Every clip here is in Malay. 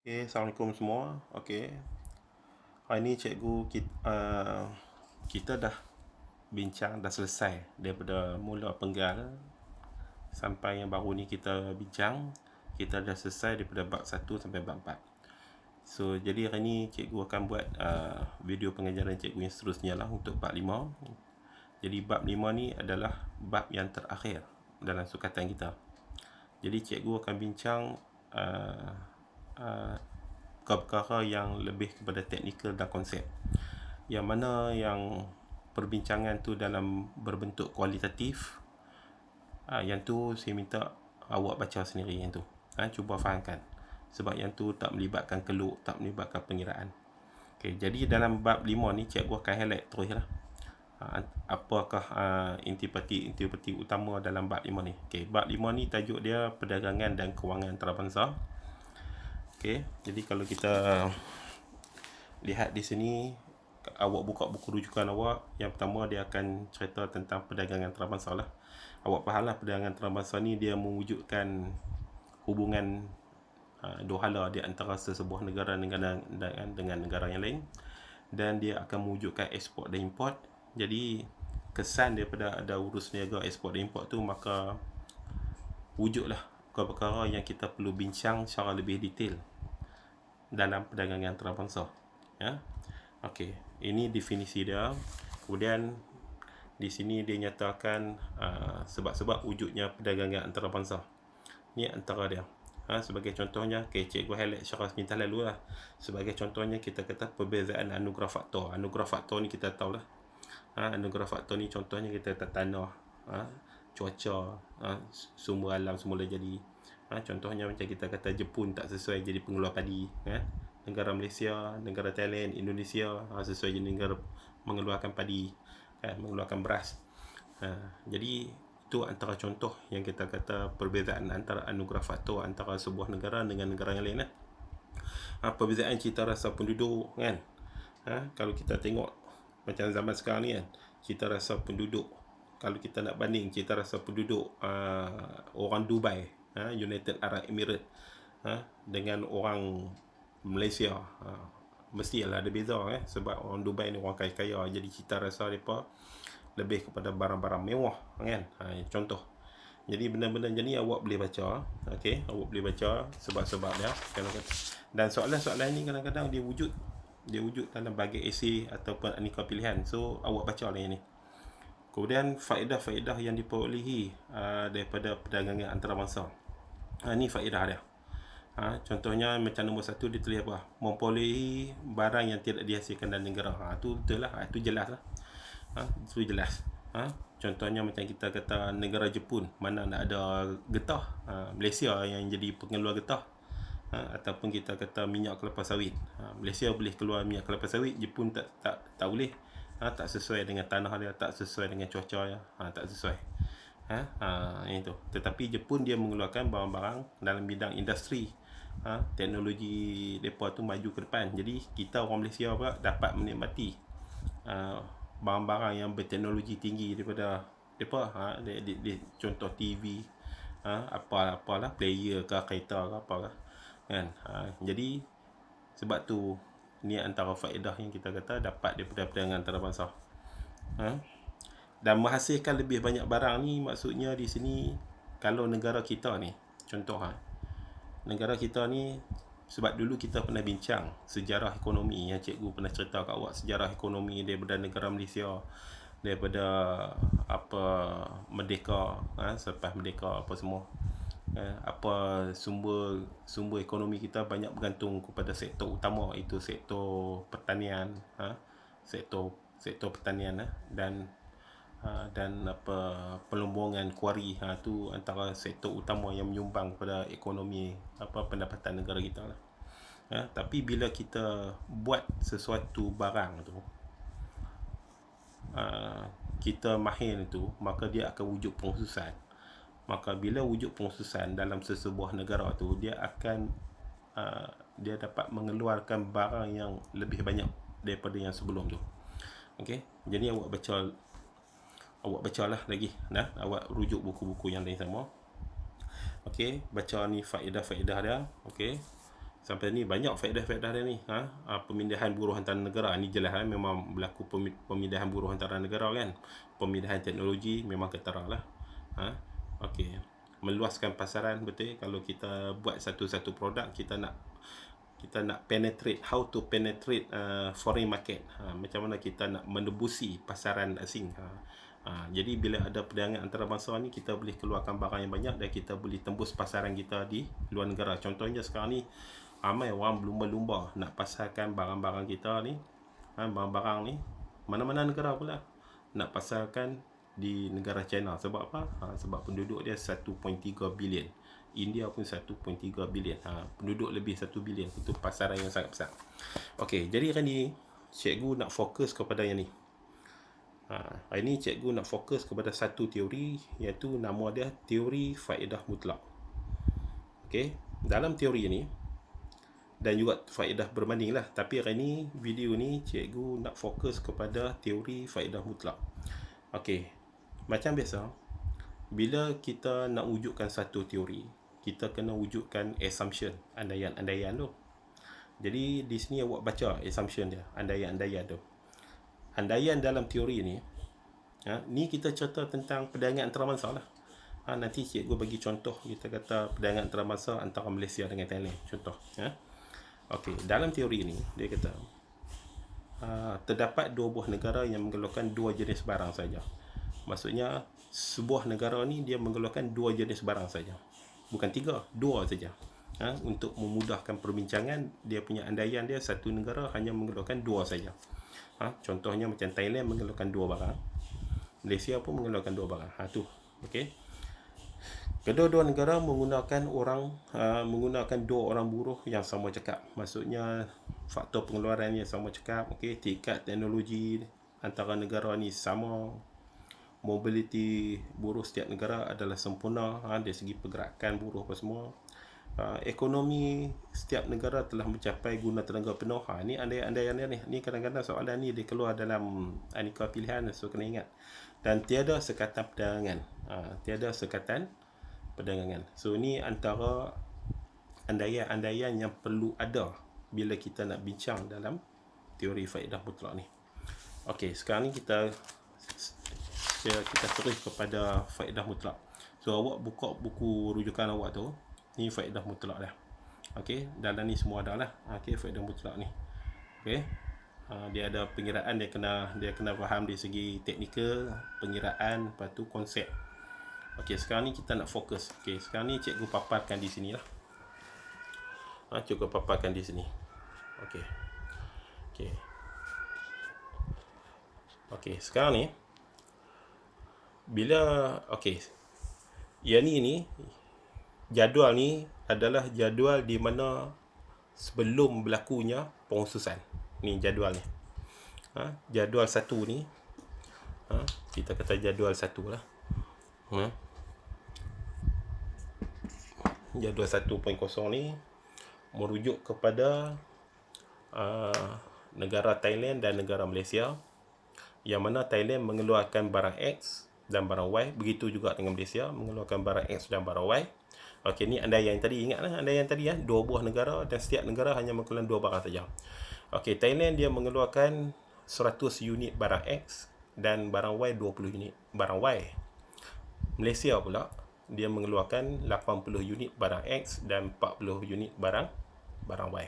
Okay, Assalamualaikum semua. Okay, hari ni cikgu kita dah bincang, dah selesai daripada mula penggal sampai yang baru ni kita bincang. Kita dah selesai daripada bab 1 sampai bab 4. So, jadi hari ni cikgu akan buat video pengajaran cikgu yang seterusnya lah untuk bab 5. Jadi bab 5 ni adalah bab yang terakhir dalam sukatan kita. Jadi cikgu akan bincang perkara yang lebih kepada teknikal dan konsep, yang mana yang perbincangan tu dalam berbentuk kualitatif. Yang tu saya minta awak baca sendiri yang tu. Cuba fahamkan, sebab yang tu tak melibatkan keluk, tak melibatkan pengiraan. Okay, jadi dalam bab 5 ni cikgu akan highlight terus lah apakah intipati utama dalam bab 5 ni. Okay, bab 5 ni tajuk dia perdagangan dan kewangan antarabangsa. Okay, jadi kalau kita lihat di sini, awak buka buku rujukan awak, yang pertama dia akan cerita tentang perdagangan antarabangsa lah. Awak fahamlah perdagangan antarabangsa ni dia mewujudkan hubungan dua hala di antara sesebuah negara dengan negara yang lain, dan dia akan mewujudkan ekspor dan import. Jadi kesan daripada ada urus niaga ekspor dan import tu, maka wujudlah perkara yang kita perlu bincang secara lebih detail dalam perdagangan antarabangsa. Ya. Okey, ini definisi dia. Kemudian di sini dia nyatakan sebab-sebab wujudnya perdagangan antarabangsa. Ni antara dia. Sebagai contohnya, cikgu highlight secara sepintas lalu lah. Sebagai contohnya, kita kata perbezaan anugerah faktor. Anugerah faktor ni kita tahu lah. Anugerah faktor ni contohnya kita kata tanah, cuaca, sumber alam semula jadi. Contohnya macam kita kata Jepun tak sesuai jadi pengeluar padi. Negara Malaysia, negara Thailand, Indonesia sesuai jadi negara mengeluarkan padi, mengeluarkan beras. Jadi itu antara contoh yang kita kata perbezaan antara anugerah faktor antara sebuah negara dengan negara yang lain. Perbezaan cita rasa penduduk kan. Kalau kita tengok macam zaman sekarang ni kan, cita rasa penduduk, kalau kita nak banding cita rasa penduduk orang Dubai, United Arab Emirates, dengan orang Malaysia, mestilah ada beza sebab orang Dubai ni orang kaya-kaya, jadi cita rasa mereka lebih kepada barang-barang mewah kan. Contoh. Jadi benda-benda jadi awak boleh baca, okey, awak boleh baca sebab-sebab dia. Dan soalan-soalan ni kadang-kadang dia wujud dalam bahagian esei ataupun aneka pilihan. So awak baca lah yang ni. Kemudian faedah-faedah yang diperolehi daripada perdagangan antarabangsa. Ni faedah dia. Contohnya macam nombor 1 dia tulis apa? Memperolehi barang yang tidak dihasilkan dalam negara. Tu betul lah, tu jelas lah. Itu jelas. Contohnya macam kita kata negara Jepun, mana nak ada getah, Malaysia yang jadi pengeluar getah. Ataupun kita kata minyak kelapa sawit, Malaysia boleh keluar minyak kelapa sawit, Jepun tak boleh. Tak sesuai dengan tanah dia, tak sesuai dengan cuaca dia, tak sesuai. Itu. Tetapi Jepun dia mengeluarkan barang-barang dalam bidang industri, teknologi mereka tu maju ke depan. Jadi kita orang Malaysia pula dapat menikmati barang-barang yang berteknologi tinggi daripada mereka. Contoh TV, apalah player ke kereta ke apa kan. Jadi sebab tu ni antara faedah yang kita kata dapat daripada perdagangan antarabangsa. Dan menghasilkan lebih banyak barang ni, maksudnya di sini kalau negara kita ni, contoh negara kita ni, sebab dulu kita pernah bincang sejarah ekonomi yang cikgu pernah cerita kat awak, sejarah ekonomi daripada negara Malaysia, daripada merdeka, selepas merdeka apa semua, apa sumber ekonomi kita banyak bergantung kepada sektor utama, itu sektor pertanian, sektor pertanian dan pelumbungan kuari. Tu antara sektor utama yang menyumbang kepada ekonomi pendapatan negara kita lah. Tapi bila kita buat sesuatu barang tu, kita mahir tu, maka dia akan wujud pengkhususan. Maka bila wujud pengkhususan dalam sesebuah negara tu, dia akan dia dapat mengeluarkan barang yang lebih banyak daripada yang sebelum tu. Okey, jadi awak bacalah lagi, awak rujuk buku-buku yang lain sama. Okey, baca ni faedah-faedah dia. Okey, Sampai ni banyak faedah-faedah dia ni. Pemindahan buruh antara negara ni jelas memang berlaku pemindahan buruh antara negara kan. Pemindahan teknologi memang ketara lah. Okey. Meluaskan pasaran, betul. Kalau kita buat satu-satu produk, kita nak penetrate, how to penetrate foreign market. Macam mana kita nak menembusi pasaran asing. Jadi bila ada perdagangan antarabangsa ni, kita boleh keluarkan barang yang banyak dan kita boleh tembus pasaran kita di luar negara. Contohnya sekarang ni ramai orang berlumba-lumba nak pasarkan barang-barang kita ni, barang-barang ni mana-mana negara pula nak pasarkan di negara China. Sebab apa? Sebab penduduk dia 1.3 bilion. India pun 1.3 bilion. Penduduk lebih 1 bilion. Itu pasaran yang sangat besar. Okey, jadi hari ni cikgu nak fokus kepada yang ni. Hari ni cikgu nak fokus kepada satu teori, iaitu nama dia teori faedah mutlak. Okey, dalam teori ni dan juga faedah berbanding lah, tapi hari ni video ni cikgu nak fokus kepada teori faedah mutlak. Okey, macam biasa, bila kita nak wujudkan satu teori, kita kena wujudkan assumption, andaian-andaian tu. Jadi di sini awak baca assumption dia, andaian-andaian tu. Andaian dalam teori ni, ni kita cerita tentang perdagangan antarabangsa lah. Nanti cikgu bagi contoh, kita kata perdagangan antarabangsa antara Malaysia dengan Thailand, contoh. Okey, dalam teori ni dia kata terdapat dua buah negara yang mengeluarkan dua jenis barang saja. Maksudnya sebuah negara ni dia mengeluarkan dua jenis barang saja, bukan tiga, dua saja. Untuk memudahkan perbincangan, dia punya andaian dia satu negara hanya mengeluarkan dua saja. Contohnya macam Thailand mengeluarkan dua barang, Malaysia pun mengeluarkan dua barang. Tu, okey. Kedua-dua negara menggunakan dua orang buruh yang sama cekap. Maksudnya faktor pengeluaran yang sama cekap. Okey, tingkat teknologi antara negara ni sama. Mobility buruh setiap negara adalah sempurna dari segi pergerakan buruh apa semua. Ekonomi setiap negara telah mencapai guna tenaga penuh. Ni andaian ni. Ni kadang-kadang soalan ni dia keluar dalam aneka pilihan, so kena ingat. Dan tiada sekatan perdagangan. Tiada sekatan perdagangan. So ni antara andaian-andaian yang perlu ada bila kita nak bincang dalam teori faedah mutlak ni. Okey, sekarang ni kita terus kepada faedah mutlak. So awak buka buku rujukan awak tu. Ni faedah mutlak dah. Okey, dalam ni semua dah lah. Okey, faedah mutlak ni. Okey. Dia ada pengiraan, dia kena faham dari segi teknikal, pengiraan, lepas tu konsep. Okey, sekarang ni kita nak fokus. Okey, sekarang ni cikgu paparkan di sini lah. Cikgu paparkan di sini. Okey. Okey, sekarang ni yang ni jadual ni adalah jadual di mana sebelum berlakunya pengkhususan. Ni jadual ni. Jadual satu ni, kita kata jadual satu lah. Jadual 1.0 ni merujuk kepada negara Thailand dan negara Malaysia, yang mana Thailand mengeluarkan barang X dan barang Y, begitu juga dengan Malaysia mengeluarkan barang X dan barang Y. Okey, ni andaian tadi, ingatlah andaian tadi dua buah negara dan setiap negara hanya mengeluarkan dua barang saja. Okey, Thailand dia mengeluarkan 100 unit barang X dan barang Y 20 unit barang Y. Malaysia pula dia mengeluarkan 80 unit barang X dan 40 unit barang Y.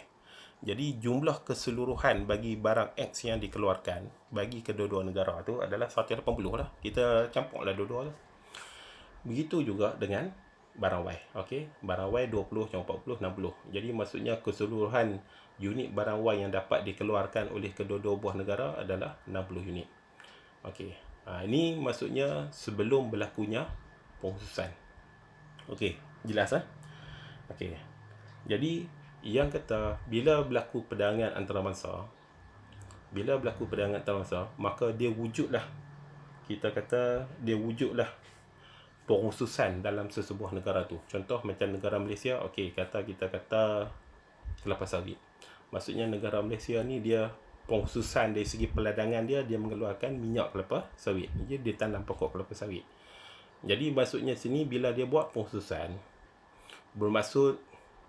Jadi jumlah keseluruhan bagi barang X yang dikeluarkan bagi kedua-dua negara tu adalah 180 lah. Kita campurlah dua-dua tu. Begitu juga dengan barang Y. Okey, barang Y 20 campur 40 60. Jadi maksudnya keseluruhan unit barang Y yang dapat dikeluarkan oleh kedua-dua buah negara adalah 60 unit. Okey. Ini maksudnya sebelum berlakunya pengkhususan. Okey, jelas Okey. Jadi yang kata bila berlaku perdagangan antarabangsa, maka dia wujudlah, kita kata dia wujudlah pengkhususan dalam sesebuah negara tu. Contoh macam negara Malaysia, okey, kita kata kelapa sawit. Maksudnya negara Malaysia ni dia pengkhususan dari segi peladangan dia mengeluarkan minyak kelapa sawit. Dia tanam pokok kelapa sawit. Jadi maksudnya sini bila dia buat pengkhususan, bermaksud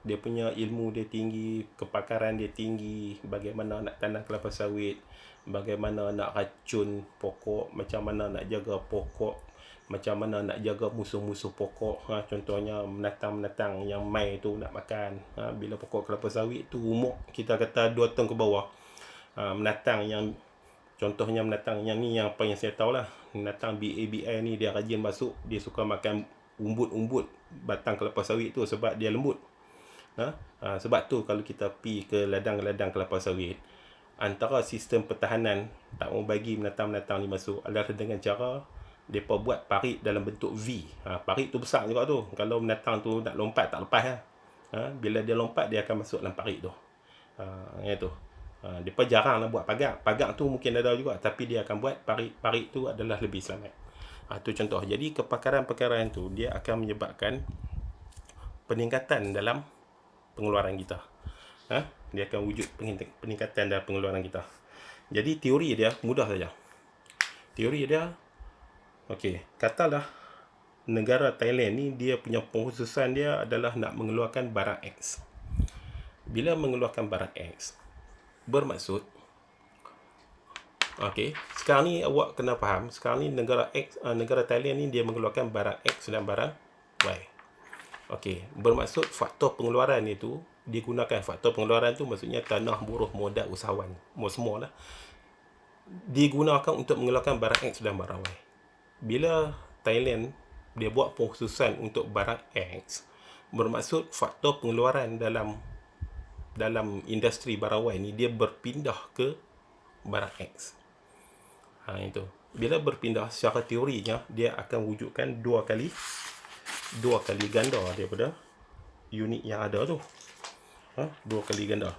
dia punya ilmu dia tinggi, kepakaran dia tinggi, bagaimana nak tanam kelapa sawit, bagaimana nak racun pokok, macam mana nak jaga pokok, macam mana nak jaga musuh-musuh pokok. Contohnya menatang-menatang yang mai tu nak makan. Bila pokok kelapa sawit tu umur kita kata 2 tahun ke bawah, menatang yang contohnya menatang yang ni yang apa yang saya tahu lah, menatang BABI ni dia rajin masuk, dia suka makan umbut-umbut batang kelapa sawit tu sebab dia lembut. Sebab tu kalau kita pi ke ladang-ladang kelapa sawit, antara sistem pertahanan tak mau bagi menatang-menatang ni masuk adalah dengan cara mereka buat parit dalam bentuk V. Parit tu besar juga tu. Kalau menatang tu nak lompat tak lepas bila dia lompat dia akan masuk dalam parit tu. Itu. Mereka jarang lah buat pagar. Pagar tu mungkin ada juga, tapi dia akan buat parit tu adalah lebih selamat. Tu contoh. Jadi kepakaran-pakaran tu dia akan menyebabkan peningkatan dalam pengeluaran kita. Dia akan wujud peningkatan dalam pengeluaran kita. Jadi teori dia mudah saja. Teori dia, katalah negara Thailand ni dia punya pengkhususan dia adalah nak mengeluarkan barang X. Bila mengeluarkan barang X, bermaksud sekarang ni awak kena faham, sekarang ni negara X, negara Thailand ni dia mengeluarkan barang X dan barang Y. Bermaksud faktor pengeluaran itu digunakan. Faktor pengeluaran tu maksudnya tanah, buruh, modal, usahawan, semua lah digunakan untuk mengeluarkan barang X dan barang Y. Bila Thailand dia buat pengkhususan untuk barang X, bermaksud faktor pengeluaran dalam industri barang Y ni dia berpindah ke barang X. Itu. Bila berpindah secara teorinya dia akan wujudkan dua kali ganda daripada unit yang ada tu. Dua kali ganda.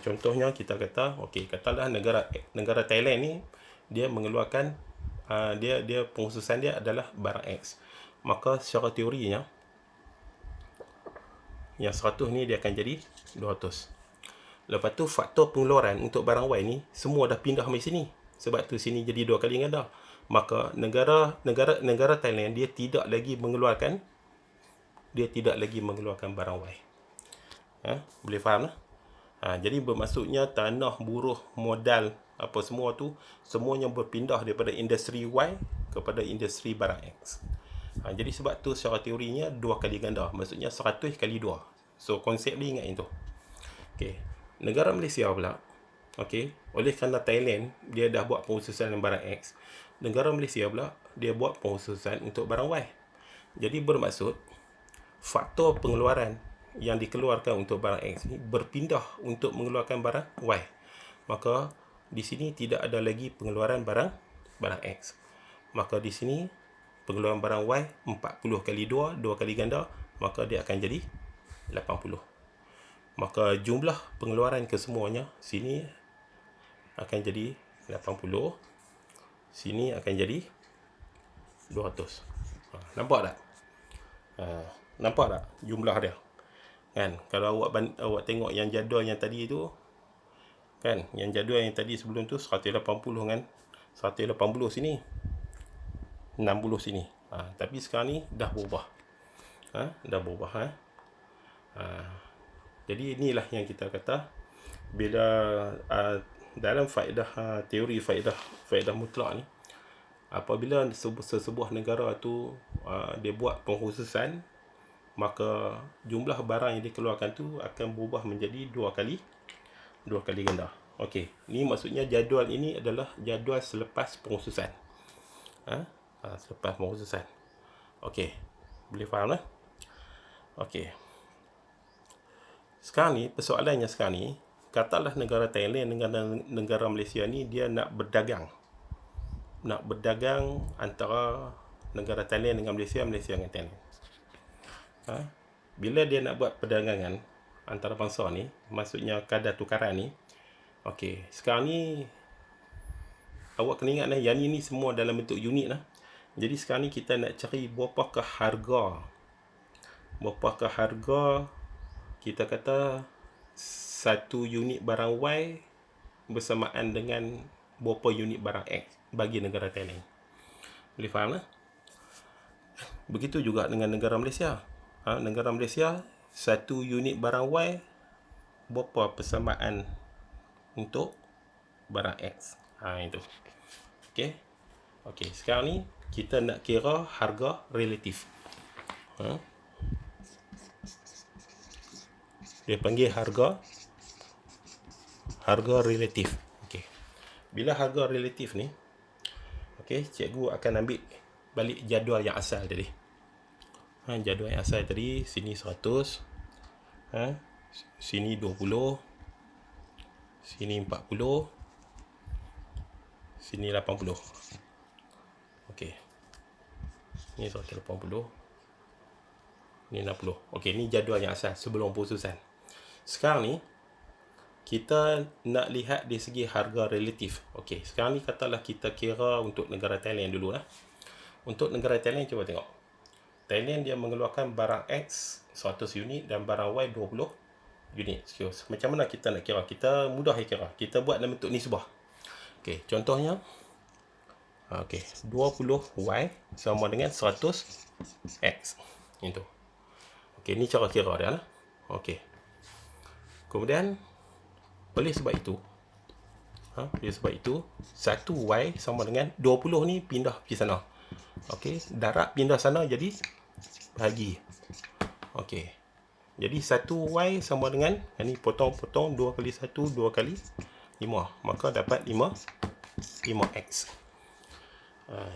Contohnya kita kata, katalah negara Thailand ni dia mengeluarkan dia pengkhususan dia adalah barang X. Maka secara teorinya yang 100 ni dia akan jadi 200. Lepas tu faktor pengeluaran untuk barang Y ni semua dah pindah mai sini. Sebab tu sini jadi 2 kali ganda. Maka negara Thailand dia tidak lagi mengeluarkan barang Y. Boleh faham lah? Jadi bermaksudnya tanah, buruh, modal, apa semua tu semuanya berpindah daripada industri Y kepada industri barang X. Jadi sebab tu secara teorinya 2 kali ganda. Maksudnya 100 kali 2. So konsep ni ingat itu. Negara Malaysia pula, oleh kerana Thailand dia dah buat pengkhususan barang X, negara Malaysia pula dia buat pengkhususan untuk barang Y. Jadi bermaksud faktor pengeluaran yang dikeluarkan untuk barang X ni berpindah untuk mengeluarkan barang Y. Maka di sini tidak ada lagi pengeluaran barang X. Maka di sini pengeluaran barang Y 40 kali 2, 2 kali ganda, maka dia akan jadi 80. Maka jumlah pengeluaran kesemuanya sini akan jadi 80, sini akan jadi 200. Nampak tak? Nampak tak jumlah dia? Kan, kalau awak tengok yang jadual yang tadi tu, kan, yang jadual yang tadi sebelum tu 180 kan, 180 sini, 60 sini. Tapi sekarang ni dah berubah. Jadi inilah yang kita kata bila dalam teori faedah mutlak ni, apabila sebuah negara tu dia buat pengkhususan, maka jumlah barang yang dikeluarkan tu akan berubah menjadi 2 kali ganda. Ni maksudnya jadual ini adalah jadual selepas pengkhususan. Selepas pengkhususan. Boleh faham lah? Sekarang ni persoalannya sekarang ni, katalah negara Thailand dengan negara Malaysia ni dia nak berdagang antara negara Thailand dengan Malaysia dengan Thailand. Bila dia nak buat perdagangan antara bangsa ni, maksudnya kadar tukaran ni, sekarang ni awak kena ingat lah, yang ni semua dalam bentuk unit lah. Jadi sekarang ni kita nak cari berapakah harga kita kata satu unit barang Y bersamaan dengan berapa unit barang X bagi negara Thailand. Boleh faham lah? Begitu juga dengan negara Malaysia. Negara Malaysia satu unit barang Y, berapa persamaan untuk barang X. Itu. Okey. Okey, sekarang ni kita nak kira harga relatif. Dia panggil harga relatif. Okey. Bila harga relatif ni, okey, cikgu akan ambil balik jadual yang asal tadi. Jadual yang asal tadi, sini 100, sini 20, sini 40, sini 80. Okey. Ni 180. Ni 60. Okey, ni jadual yang asal sebelum perususan. Sekarang ni kita nak lihat dari segi harga relatif. Okey, sekarang ni katalah kita kira untuk negara Thailand dulu lah. Untuk negara Thailand, cuba tengok. Thailand dia mengeluarkan barang X 100 unit dan barang Y 20 unit. So, macam mana kita nak kira? Kita mudah kira. Kita buat dalam bentuk nisbah. Okey, contohnya okey, 20Y sama dengan 100X. Itu. Okey, ni cara kira dia lah. Okey. Kemudian oleh sebab itu 1Y sama dengan 20 ni pindah pergi sana. Okey, darab pindah sana jadi bahagi. Okey. Jadi 1Y sama dengan ni potong-potong 2 kali 1 2 kali 5. Maka dapat 5X.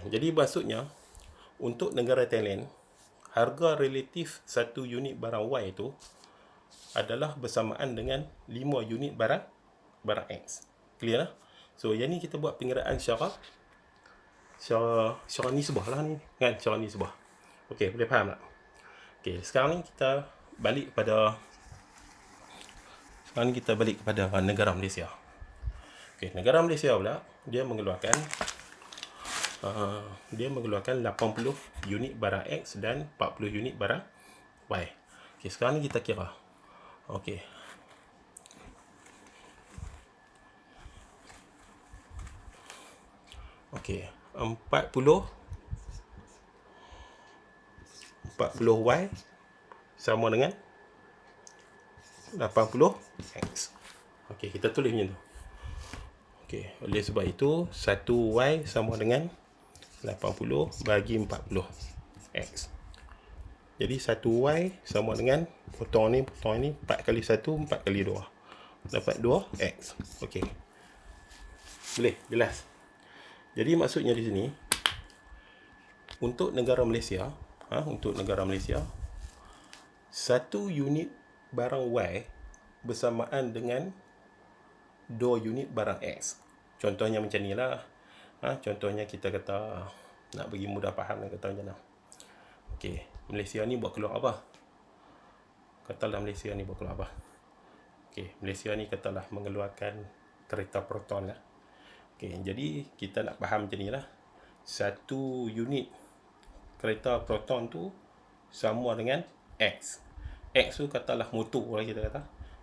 Jadi maksudnya untuk negara Thailand, harga relatif satu unit barang Y itu adalah bersamaan dengan 5 unit barang X. Clear lah? So, yang ni kita buat pengiraan secara nisbah lah ni. Kan? Secara nisbah. Okey, boleh faham tak? Okey, sekarang ni kita balik kepada negara Malaysia. Okey, negara Malaysia pula, dia mengeluarkan 80 unit barang X dan 40 unit barang Y. Okey, sekarang ni kita kira. Okey. Okey, 40 Y sama dengan 80X. Okey, kita tulis macam tu. Okey, oleh sebab itu 1Y sama dengan 80 bagi 40X. Jadi 1Y sama dengan potong ni 4 kali 1 4 kali 2. Dapat 2X. Okey. Boleh? Jelas? Jadi maksudnya di sini untuk negara Malaysia, satu unit barang Y bersamaan dengan 2 unit barang X. Contohnya macam ni lah. Contohnya kita kata, nak bagi mudah faham, kata macam mana. Okey, Malaysia ni buat keluar apa? Katalah Malaysia ni buat keluar apa? Okey, Malaysia ni katalah mengeluarkan kereta proton lah. Okey, jadi kita nak faham macam ni lah. Satu unit kereta proton tu sama dengan X. X tu katalah motor lah kita kata.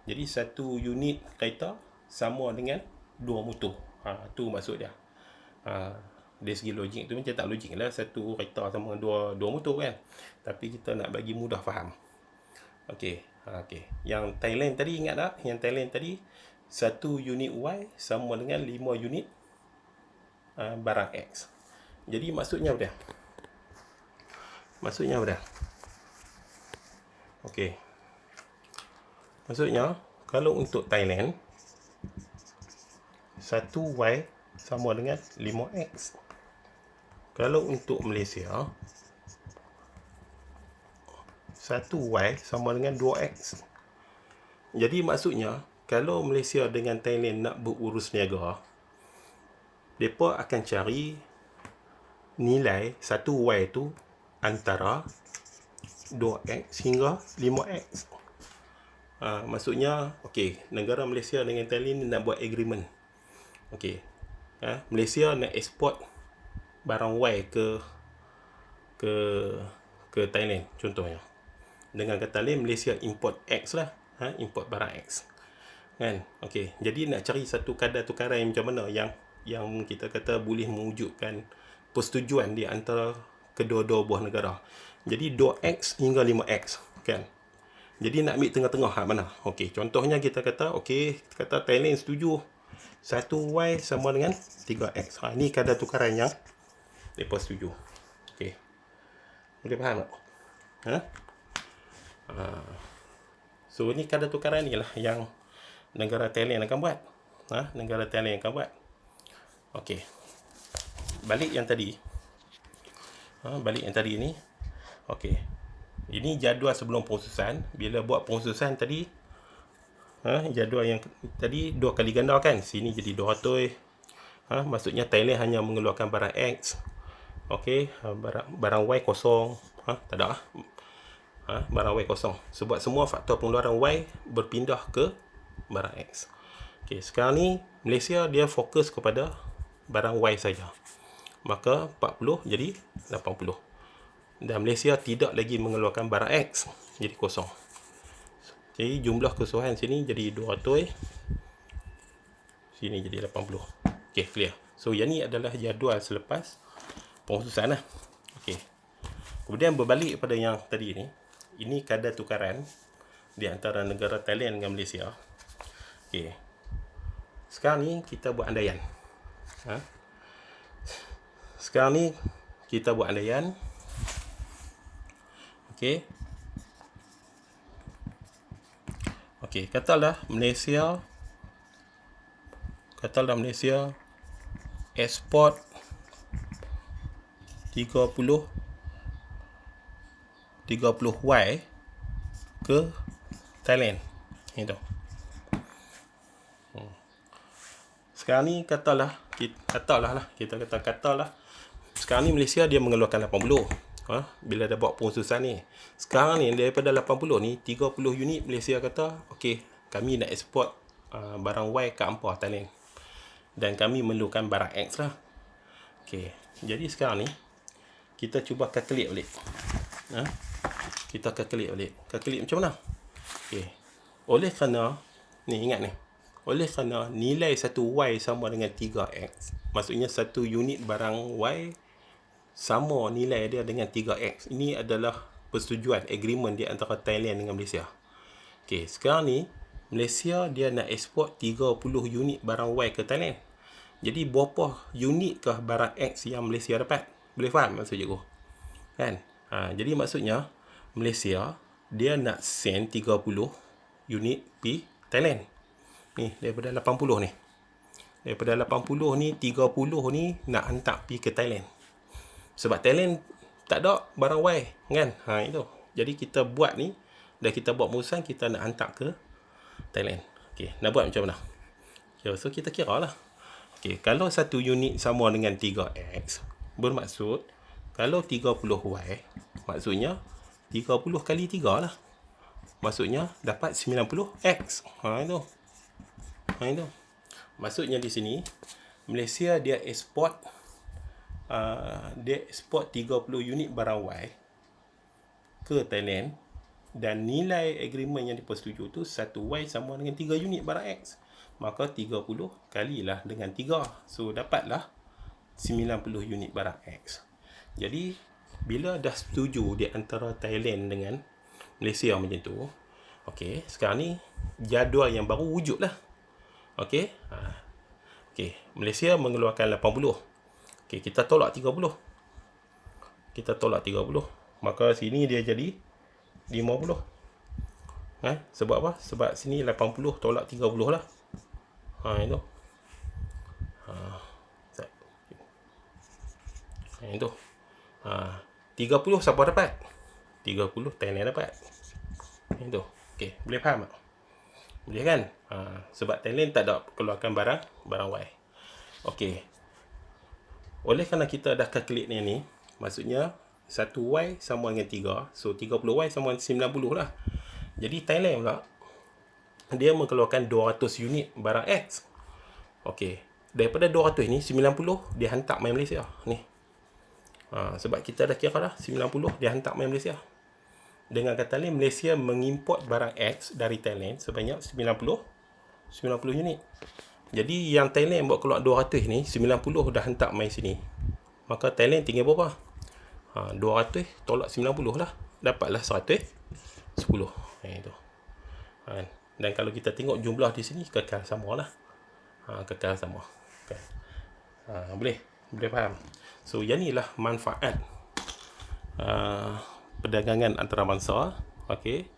Jadi satu unit kereta sama dengan 2 motor. Tu maksud dia. Dari segi logik tu macam tak logik lah, satu kereta sama dua motor kan. Tapi kita nak bagi mudah faham. Okey. Okey. Yang Thailand tadi ingat tak? Yang Thailand tadi satu unit Y sama dengan 5 unit barang X. Jadi maksudnya apa dia? Okey. Maksudnya kalau untuk Thailand 1Y sama dengan 5X. Kalau untuk Malaysia 1Y sama dengan 2X. Jadi maksudnya kalau Malaysia dengan Thailand nak berurus niaga, mereka akan cari nilai 1Y itu antara 2X hingga 5X. Maksudnya okey, negara Malaysia dengan Thailand nak buat agreement. Okey. Malaysia nak export barang Y ke Thailand contohnya. Dengan kata lain, Malaysia import X lah. Import barang X. Kan? Okey. Jadi nak cari satu kadar tukaran yang macam mana yang kita kata boleh mewujudkan persetujuan di antara kedua-dua buah negara. Jadi 2X hingga 5X, kan? Jadi nak ambil tengah-tengah mana? Okey, contohnya kita kata kita kata Thailand setuju 1Y sama dengan 3X. Ini kadar tukaran yang mereka setuju. Okey. Boleh faham tak? So ni kadar tukaran ni lah yang negara Thailand akan buat. Negara Thailand akan buat. Okey. Balik yang tadi ni. Okey. Ini jadual sebelum pengurusan. Bila buat pengurusan tadi, jadual yang tadi 2 kali ganda kan. Sini jadi 200. Maksudnya Thailand hanya mengeluarkan barang X. Okey, barang Y kosong. Tak ada. Barang Y kosong. Sebab semua faktor pengeluaran Y berpindah ke barang X. Okey, sekarang ni Malaysia dia fokus kepada barang Y saja. Maka 40 jadi 80. Dan Malaysia tidak lagi mengeluarkan barang X, jadi kosong. Jadi jumlah keseluruhan sini jadi 200, sini jadi 80. Okey, clear. So yang ni adalah jadual selepas pengurusan lah. Okey. Kemudian berbalik pada yang tadi ni, ini kadar tukaran di antara negara Thailand dengan Malaysia. Okey. Sekarang ni kita buat andaian. Sekarang ni kita buat andaian. Okey. Okey, katalah Malaysia ekspor 30Y ke Thailand. Itu. Sekarang ni katalah sekarang ni Malaysia dia mengeluarkan 80. Bila dah buat pengurusan ni. Sekarang ni daripada 80 ni 30 unit Malaysia kata okey, kami nak eksport barang Y ke Ampah Thailand. Dan kami memerlukan barang X lah. Okey, jadi sekarang ni kita cuba calculate balik. Kita calculate balik. Calculate macam mana? Okey. Oleh kerana ni ingat ni. Oleh kerana nilai satu Y sama dengan 3X. Maksudnya satu unit barang Y sama nilai dia dengan 3X. Ini adalah persetujuan, agreement di antara Thailand dengan Malaysia. Okey, sekarang ni Malaysia dia nak eksport 30 unit barang Y ke Thailand. Jadi berapa unit ke barang X yang Malaysia dapat? Boleh faham maksud cikgu? Kan? Jadi maksudnya Malaysia dia nak send 30 unit pi Thailand. Ni daripada 80 ni. Daripada 80 ni 30 ni nak hantar pi ke Thailand. Sebab Thailand tak ada barang Y kan. Itu. Jadi kita buat ni, dah kita buat pengurusan, kita nak hantar ke Thailand. Okey, nak buat macam mana? Okay, so kita kira lah. Okey, kalau satu unit sama dengan 3X, bermaksud kalau 30Y, maksudnya 30 kali 3 lah. Maksudnya dapat 90X. Itu. Itu. Maksudnya di sini Malaysia dia eksport 30 unit barang Y ke Thailand dan nilai agreement yang dipersetujui tu 1Y sama dengan 3 unit barang X. Maka 30 kalilah dengan 3. So dapatlah 90 unit barang X. Jadi bila dah setuju di antara Thailand dengan Malaysia macam tu, okey, sekarang ni jadual yang baru wujud lah. Okey. Okey, Malaysia mengeluarkan 80. Okey, kita tolak 30. Kita tolak 30. Maka sini dia jadi 50. Sebab apa? Sebab sini 80 tolak 30 lah. Itu. Itu. 30 siapa dapat? 30 Thailand dapat. Itu. Okey, boleh faham tak? Boleh kan? Sebab Thailand tak ada keluarkan barang Y. Okey. Oleh kerana kita dah calculate ni, maksudnya 1Y sama dengan 3. So 30Y sama dengan 90 lah. Jadi Thailand pula dia mengeluarkan 200 unit barang X. Okey. Daripada 200 ni 90 dia hantar main Malaysia ni. Sebab kita dah kira dah 90 dia hantar main Malaysia. Dengan kata lain, Malaysia mengimport barang X dari Thailand sebanyak 90 unit. Jadi yang Thailand buat keluar 200 ni, 90 dah hantar main sini. Maka Thailand tinggal berapa? 200 tolak 90 lah. Dapatlah 110. Itu. Dan kalau kita tengok jumlah di sini kekal sama lah. Kekal sama. Okay. Boleh faham. So yang inilah manfaat perdagangan antarabangsa. Okey.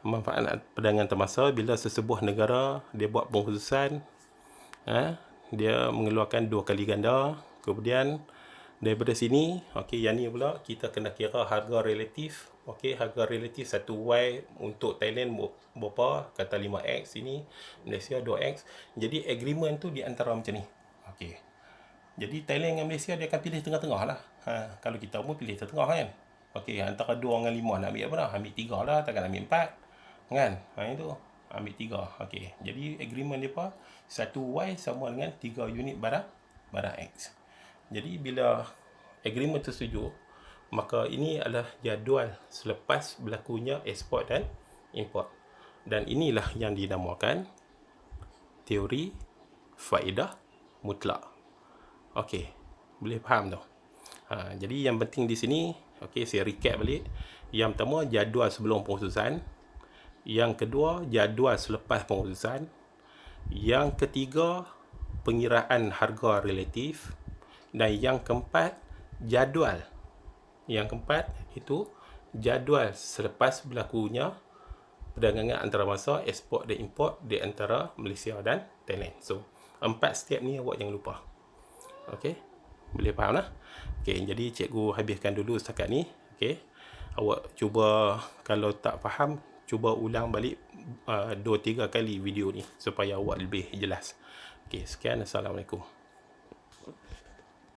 Manfaat perdagangan antarabangsa bila sesebuah negara dia buat pengkhususan, dia mengeluarkan 2 kali ganda. Kemudian daripada sini, okey, yang ni pula kita kena kira harga relatif. Okey, harga relatif 1Y untuk Thailand berapa? Kata 5x, ini Malaysia 2x. Jadi agreement tu di antara macam ni. Okey. Jadi Thailand dengan Malaysia dia akan pilih tengah-tengah lah. Kalau kita pun pilih tengah kan. Okey, antara 2 dengan 5 nak ambil apa dah? Ambil 3 lah, takkan ambil 4. Kan? Itu. Ambil 3. Okey. Jadi agreement depa 1Y sama dengan 3 unit barang X. Jadi bila agreement tersetuju, maka ini adalah jadual selepas berlakunya ekspor dan import. Dan inilah yang dinamakan teori faedah mutlak. Okey, boleh faham tu? Jadi yang penting di sini, okey, saya recap balik. Yang pertama, jadual sebelum pengkhususan. Yang kedua, jadual selepas pengkhususan. Yang ketiga, pengiraan harga relatif. Dan yang keempat, jadual. Yang keempat itu jadual selepas berlakunya perdagangan antarabangsa, ekspor dan import di antara Malaysia dan Thailand. So, 4 step ni awak jangan lupa. Okey, boleh faham lah. Okey, jadi cikgu habiskan dulu setakat ni. Okey, awak cuba, kalau tak faham, cuba ulang balik 2-3 kali video ni supaya awak lebih jelas. Okey, sekian. Assalamualaikum.